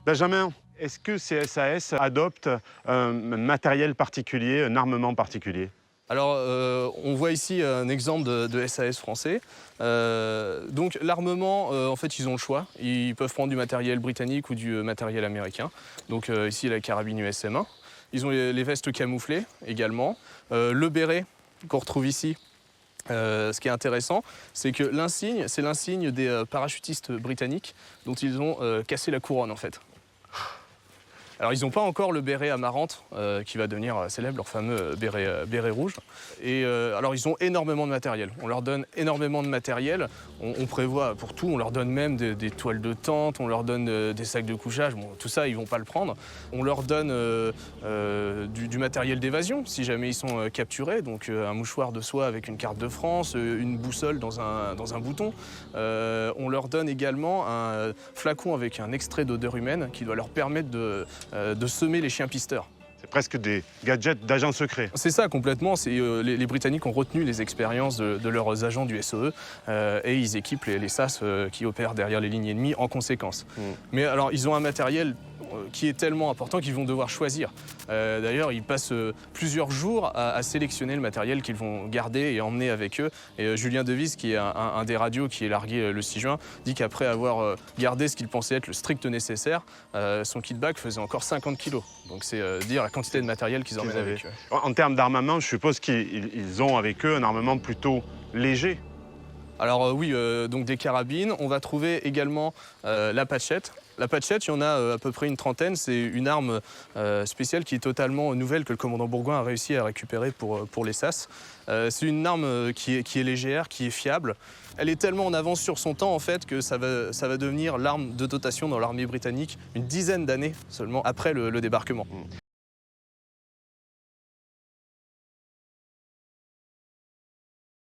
Benjamin, est-ce que ces SAS adoptent un matériel particulier, un armement particulier? Alors, on voit ici un exemple de SAS français. Donc l'armement, en fait, ils ont le choix. Ils peuvent prendre du matériel britannique ou du matériel américain. Donc ici, la carabine USM-1. Ils ont les vestes camouflées également. Le béret qu'on retrouve ici. Ce qui est intéressant, c'est que l'insigne, c'est l'insigne des parachutistes britanniques dont ils ont cassé la couronne, en fait. Alors, ils n'ont pas encore le béret amarante qui va devenir célèbre, leur fameux béret rouge. Et alors, ils ont énormément de matériel. On leur donne énormément de matériel. On prévoit pour tout. On leur donne même des toiles de tente, on leur donne des sacs de couchage. Bon, tout ça, ils ne vont pas le prendre. On leur donne du matériel d'évasion si jamais ils sont capturés. Donc, un mouchoir de soie avec une carte de France, une boussole dans un bouton. On leur donne également un flacon avec un extrait d'odeur humaine qui doit leur permettre de semer les chiens pisteurs. C'est presque des gadgets d'agents secrets. C'est ça complètement, les Britanniques ont retenu les expériences de leurs agents du SEE et ils équipent les SAS qui opèrent derrière les lignes ennemies en conséquence. Mais alors ils ont un matériel qui est tellement important qu'ils vont devoir choisir. D'ailleurs, ils passent plusieurs jours à sélectionner le matériel qu'ils vont garder et emmener avec eux. Et Julien Devise, qui est un des radios qui est largué le 6 juin, dit qu'après avoir gardé ce qu'il pensait être le strict nécessaire, son kit-bag faisait encore 50 kilos. Donc c'est dire la quantité de matériel qu'ils emmènent avec eux. En termes d'armement, je suppose qu'ils ont avec eux un armement plutôt léger. Alors oui, donc des carabines. On va trouver également la patchette. La patchette, il y en a à peu près une trentaine. C'est une arme spéciale qui est totalement nouvelle que le commandant Bourgoin a réussi à récupérer pour les SAS. C'est une arme qui est légère, qui est fiable. Elle est tellement en avance sur son temps en fait que ça va devenir l'arme de dotation dans l'armée britannique une dizaine d'années seulement après le débarquement.